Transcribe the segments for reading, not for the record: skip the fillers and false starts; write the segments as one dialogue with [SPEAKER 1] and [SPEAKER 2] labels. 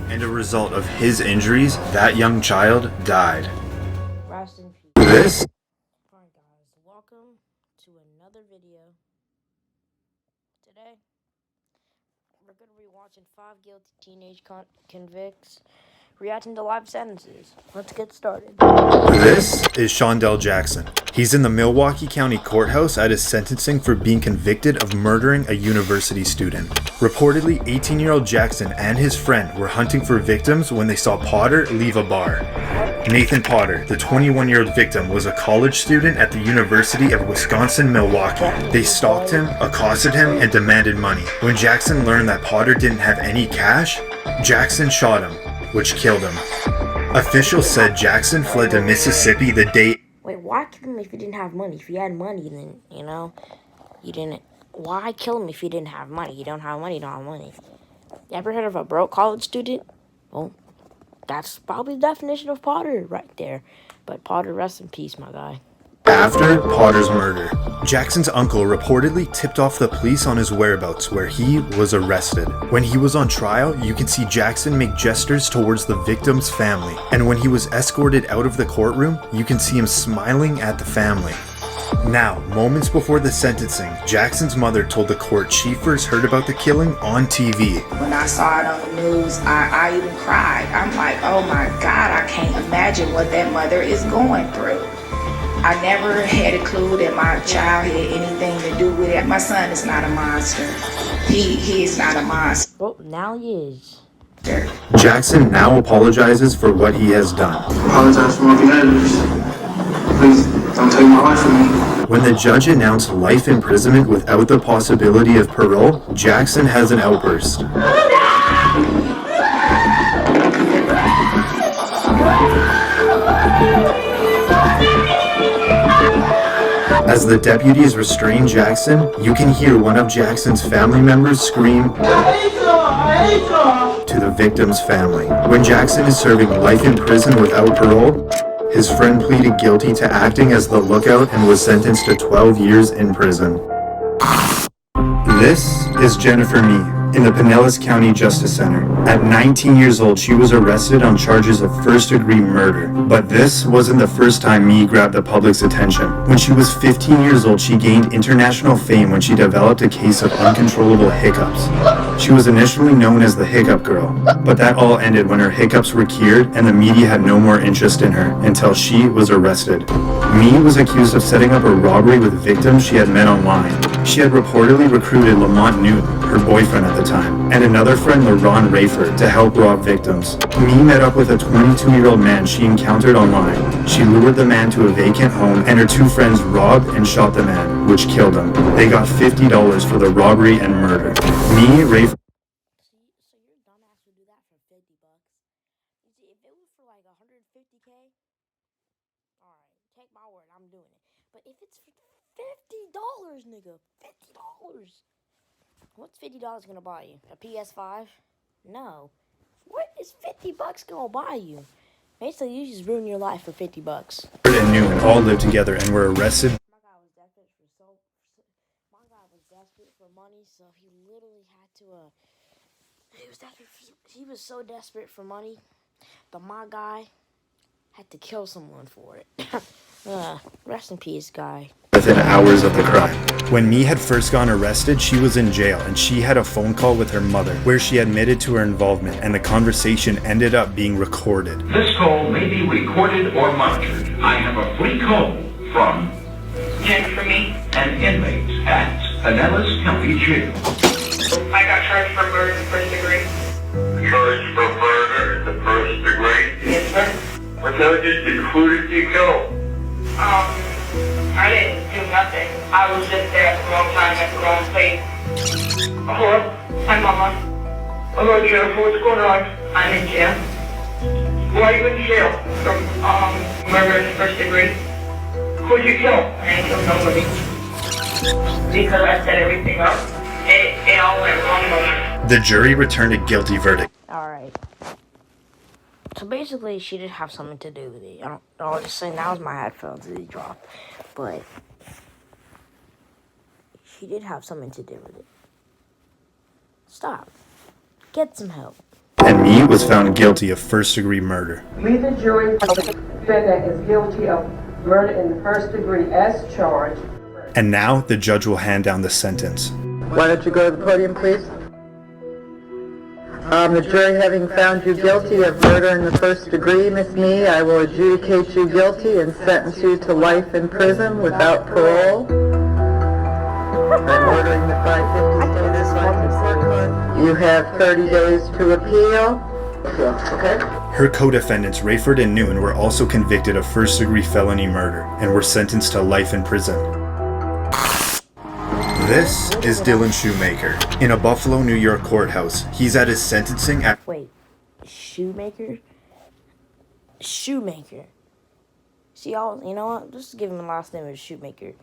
[SPEAKER 1] and a result of his injuries, that young child died.
[SPEAKER 2] Rest in peace.
[SPEAKER 1] This
[SPEAKER 2] Alright guys, welcome to another video. Today, we're going to be watching 5 guilty teenage convicts reacting to life sentences. Let's get started.
[SPEAKER 1] This is Shondell Jackson. He's in the Milwaukee County Courthouse at his sentencing for being convicted of murdering a university student. Reportedly, 18-year-old Jackson and his friend were hunting for victims when they saw Potter leave a bar. Nathan Potter, the 21-year-old victim, was a college student at the University of Wisconsin-Milwaukee. They stalked him, accosted him, and demanded money. When Jackson learned that Potter didn't have any cash, Jackson shot him, which killed him. Officials said Jackson fled to Mississippi the day...
[SPEAKER 2] Wait, why kill him if you didn't have money? If you had money, then, you didn't... Why kill him if you didn't have money? You don't have money, you don't have money. You ever heard of a broke college student? Well, that's probably the definition of Potter right there. But Potter, rest in peace, my guy.
[SPEAKER 1] After Potter's murder, Jackson's uncle reportedly tipped off the police on his whereabouts, where he was arrested. When he was on trial, you can see Jackson make gestures towards the victim's family. And when he was escorted out of the courtroom, you can see him smiling at the family. Now, moments before the sentencing, Jackson's mother told the court she first heard about the killing on TV.
[SPEAKER 3] When I saw it on the news, I even cried. I'm like, oh my God, I can't imagine what that mother is going through. I never had a clue that my child had anything to do with it. My son is not a monster. He is not a monster.
[SPEAKER 2] Well, now he is.
[SPEAKER 1] Jackson now apologizes for what he has done.
[SPEAKER 4] Apologize for my behaviors. Please don't take my life from me.
[SPEAKER 1] When the judge announced life imprisonment without the possibility of parole, Jackson has an outburst. As the deputies restrain Jackson, you can hear one of Jackson's family members scream to the victim's family. When Jackson is serving life in prison without parole, his friend pleaded guilty to acting as the lookout and was sentenced to 12 years in prison. This is Jennifer Mee in the Pinellas County Justice Center. At 19 years old, she was arrested on charges of first-degree murder. But this wasn't the first time Mee grabbed the public's attention. When she was 15 years old, she gained international fame when she developed a case of uncontrollable hiccups. She was initially known as the Hiccup Girl, but that all ended when her hiccups were cured and the media had no more interest in her until she was arrested. Mee was accused of setting up a robbery with victims she had met online. She had reportedly recruited Lamont Newton, her boyfriend at the time, and another friend, LaRon Rayford, to help rob victims. Mee met up with a 22-year-old man she encountered online. She lured the man to a vacant home, and her two friends robbed and shot the man, which killed him. They got $50 for the robbery and murder. Mee, Rayford...
[SPEAKER 2] So your dumbass would do that for $50? You see, if it was for like 150K, alright, take my word, I'm doing it. But if it's for $50, nigga, $50. What's $50 gonna buy you? A PS5? No. What is $50 gonna buy you? Basically, you just ruin your life for $50.
[SPEAKER 1] and Newton all lived together and were arrested.
[SPEAKER 2] My guy was desperate for money, so he literally had to. He was so desperate for money that my guy had to kill someone for it. Rest in peace, guy.
[SPEAKER 1] Within hours of the crime. When Mee had first gone arrested, she was in jail and she had a phone call with her mother where she admitted to her involvement, and the conversation ended up being recorded.
[SPEAKER 5] This call may be recorded or monitored. I have a free call from
[SPEAKER 6] Jennifer Mee.
[SPEAKER 5] an inmate at Pinellas County Jail.
[SPEAKER 6] I got charged for murder in the first degree.
[SPEAKER 7] Charged for murder in the first degree?
[SPEAKER 6] Yes, sir.
[SPEAKER 7] What charges who did you kill?
[SPEAKER 6] I didn't do nothing. I was just there at the wrong time at the wrong place. Hello? Hi, Mama.
[SPEAKER 7] Hello, Jennifer, what's going on?
[SPEAKER 6] I'm in jail.
[SPEAKER 7] Why are you in jail?
[SPEAKER 6] From, murder in the first degree.
[SPEAKER 7] Who'd you kill?
[SPEAKER 6] I didn't kill nobody. Because I set everything up. It all went wrong, Mama.
[SPEAKER 1] The jury returned a guilty verdict.
[SPEAKER 2] Alright. So basically, she did have something to do with it. I'll just say now is my headphones that dropped. But she did have something to do with it. Stop. Get some help.
[SPEAKER 1] And Mee was found guilty of first-degree murder.
[SPEAKER 8] We, the jury, find the defendant is guilty of murder in the first degree as charged.
[SPEAKER 1] And now the judge will hand down the sentence.
[SPEAKER 9] Why don't you go to the podium, please? The jury having found you guilty of murder in the first degree, Miss Nee, I will adjudicate you guilty and sentence you to life in prison without parole. I'm ordering the 550 standard life in court. You have 30 days to appeal. Okay?
[SPEAKER 1] Her co-defendants, Rayford and Newton, were also convicted of first-degree felony murder and were sentenced to life in prison. This is Dylan Shoemaker. In a Buffalo, New York courthouse, he's at his sentencing at—
[SPEAKER 2] Wait, Shoemaker? Shoemaker. See, you know what? Just give him the last name of Shoemaker.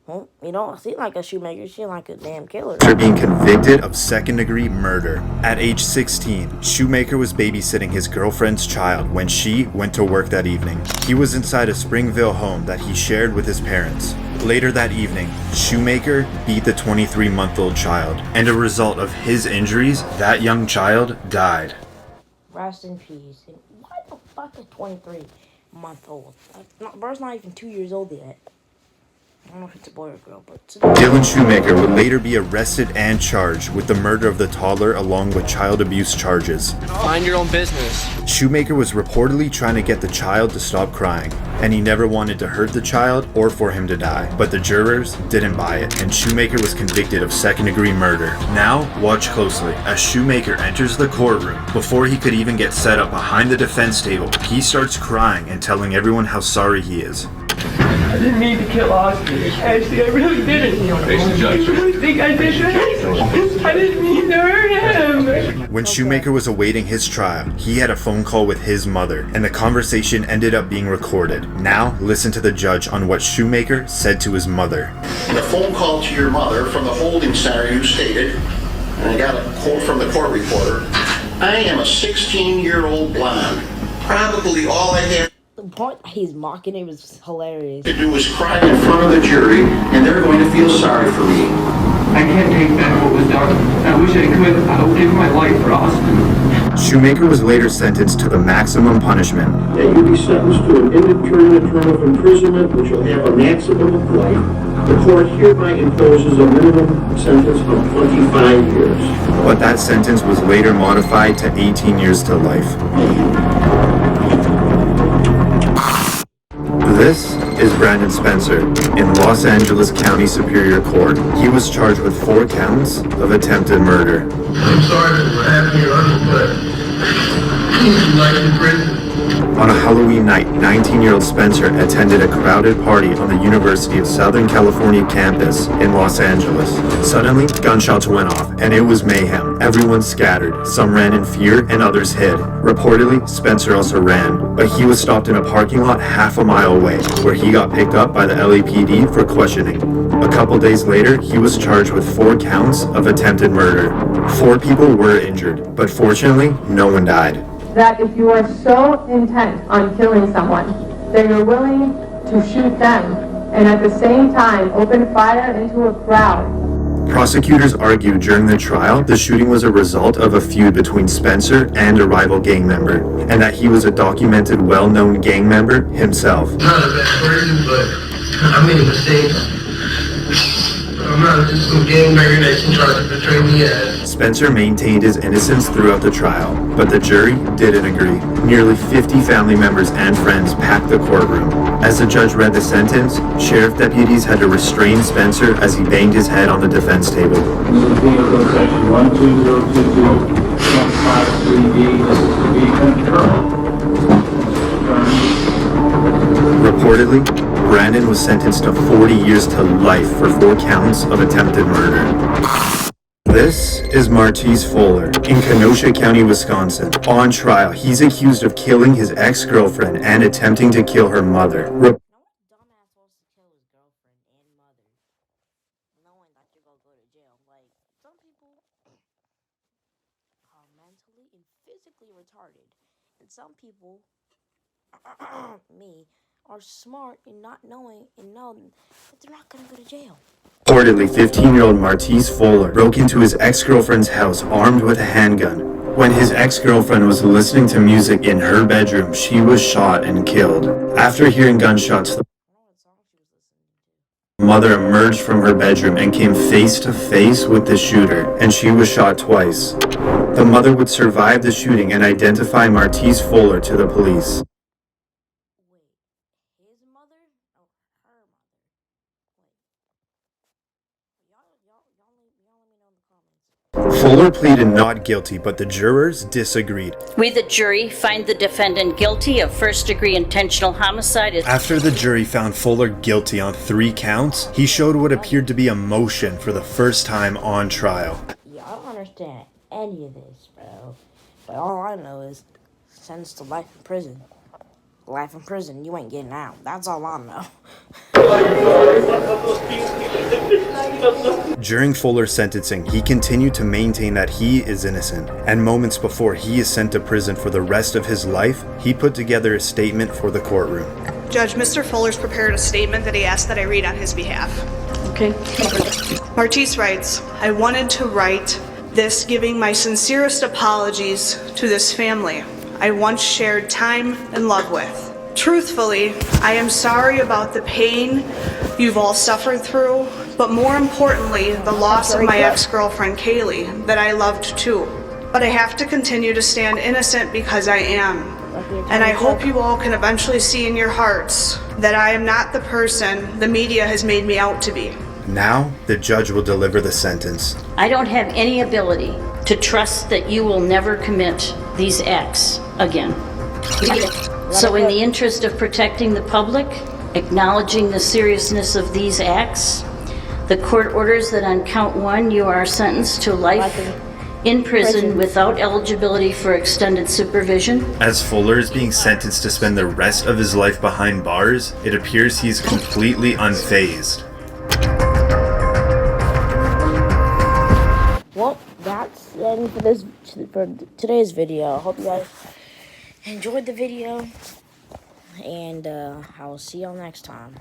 [SPEAKER 2] Well, you don't seem like a shoemaker, she like a damn killer.
[SPEAKER 1] After being convicted of second-degree murder. At age 16, Shoemaker was babysitting his girlfriend's child when she went to work that evening. He was inside a Springville home that he shared with his parents. Later that evening, Shoemaker beat the 23-month-old child, and a result of his injuries, that young child died.
[SPEAKER 2] Rest in peace. What the fuck is 23-month-old? Bro's not even 2 years old yet. I don't know if it's a boy or girl, but...
[SPEAKER 1] Dylan Shoemaker would later be arrested and charged with the murder of the toddler along with child abuse charges.
[SPEAKER 10] Mind your own business.
[SPEAKER 1] Shoemaker was reportedly trying to get the child to stop crying, and he never wanted to hurt the child or for him to die. But the jurors didn't buy it, and Shoemaker was convicted of second-degree murder. Now, watch closely as Shoemaker enters the courtroom. Before he could even get set up behind the defense table, he starts crying and telling everyone how sorry he is.
[SPEAKER 7] I didn't mean to kill Oscar. Actually, I really didn't. I really think I did that. I didn't mean to hurt him.
[SPEAKER 1] When Shoemaker was awaiting his trial, he had a phone call with his mother, and the conversation ended up being recorded. Now, listen to the judge on what Shoemaker said to his mother.
[SPEAKER 11] In a phone call to your mother from the holding center, you stated, and I got a quote from the court reporter, I am a 16-year-old blonde. Probably all I have
[SPEAKER 2] The point he's mocking it was hilarious.
[SPEAKER 11] to do is cry in front of the jury, and they're going to feel sorry for me.
[SPEAKER 4] I can't take back what was done. I wish I could. I would give my life for Austin.
[SPEAKER 1] Shoemaker was later sentenced to the maximum punishment.
[SPEAKER 11] That you be sentenced to an indeterminate term of imprisonment, which will have a maximum of life. The court hereby imposes a minimum sentence of 25 years.
[SPEAKER 1] But that sentence was later modified to 18 years to life. This is Brandon Spencer in Los Angeles County Superior Court. He was charged with 4 counts of attempted murder.
[SPEAKER 11] I'm sorry for having you on, but life in prison.
[SPEAKER 1] On a Halloween night, 19-year-old Spencer attended a crowded party on the University of Southern California campus in Los Angeles. Suddenly, gunshots went off, and it was mayhem. Everyone scattered. Some ran in fear, and others hid. Reportedly, Spencer also ran, but he was stopped in a parking lot half a mile away, where he got picked up by the LAPD for questioning. A couple days later, he was charged with 4 counts of attempted murder. 4 people were injured, but fortunately, no one died.
[SPEAKER 8] That if you are so intent on killing someone that you're willing to shoot them and at the same time open fire into a crowd.
[SPEAKER 1] Prosecutors argued during the trial the shooting was a result of a feud between Spencer and a rival gang member, and that he was a documented, well-known gang member himself.
[SPEAKER 11] Not a bad person, but I made mistakes. I'm not just some gangbanger that can try to betray me as.
[SPEAKER 1] Spencer maintained his innocence throughout the trial, but the jury didn't agree. Nearly 50 family members and friends packed the courtroom. As the judge read the sentence, sheriff deputies had to restrain Spencer as he banged his head on the defense table.
[SPEAKER 4] This is vehicle section 12022.53B. This is to be concurrent.
[SPEAKER 1] Reportedly, Brandon was sentenced to 40 years to life for 4 counts of attempted murder. This is Martise Fuller in Kenosha County, Wisconsin. On trial, he's accused of killing his ex-girlfriend and attempting to kill her mother.
[SPEAKER 2] Dumbass wants to kill his girlfriend and mother, knowing that you're gonna go to jail. Like, some people are mentally and physically retarded, and some people, me, are smart in not knowing and know that they're not gonna go to jail.
[SPEAKER 1] Reportedly, 15-year-old Martise Fuller broke into his ex-girlfriend's house armed with a handgun. When his ex-girlfriend was listening to music in her bedroom, she was shot and killed. After hearing gunshots, the mother emerged from her bedroom and came face to face with the shooter, and she was shot twice. The mother would survive the shooting and identify Martise Fuller to the police.
[SPEAKER 2] His mother? Oh, her mother. Wait. Y'all let me know in the comments.
[SPEAKER 1] Fuller pleaded not guilty, but the jurors disagreed.
[SPEAKER 10] We, the jury, find the defendant guilty of first-degree intentional homicide.
[SPEAKER 1] After the jury found Fuller guilty on 3 counts, he showed what appeared to be emotion for the first time on trial.
[SPEAKER 2] Yeah, I don't understand any of this, bro. But all I know is sentenced to life in prison. Life in prison, you ain't getting out. That's all I know.
[SPEAKER 1] During Fuller's sentencing, he continued to maintain that he is innocent, and moments before he is sent to prison for the rest of his life, he put together a statement for the courtroom.
[SPEAKER 12] Judge, Mr. Fuller's prepared a statement that he asked that I read on his behalf.
[SPEAKER 10] Okay.
[SPEAKER 12] Martise writes, I wanted to write this giving my sincerest apologies to this family I once shared time and love with. Truthfully, I am sorry about the pain you've all suffered through, but more importantly, the loss of my ex-girlfriend Kaylee that I loved too. But I have to continue to stand innocent because I am. And I hope you all can eventually see in your hearts that I am not the person the media has made me out to be.
[SPEAKER 1] Now, the judge will deliver the sentence.
[SPEAKER 10] I don't have any ability to trust that you will never commit these acts again. So in the interest of protecting the public, acknowledging the seriousness of these acts, the court orders that on count 1 you are sentenced to life in prison without eligibility for extended supervision.
[SPEAKER 1] As Fuller is being sentenced to spend the rest of his life behind bars, it appears he's completely unfazed.
[SPEAKER 2] Well, that's the end for today's video. I hope you guys enjoyed the video, and I will see y'all next time.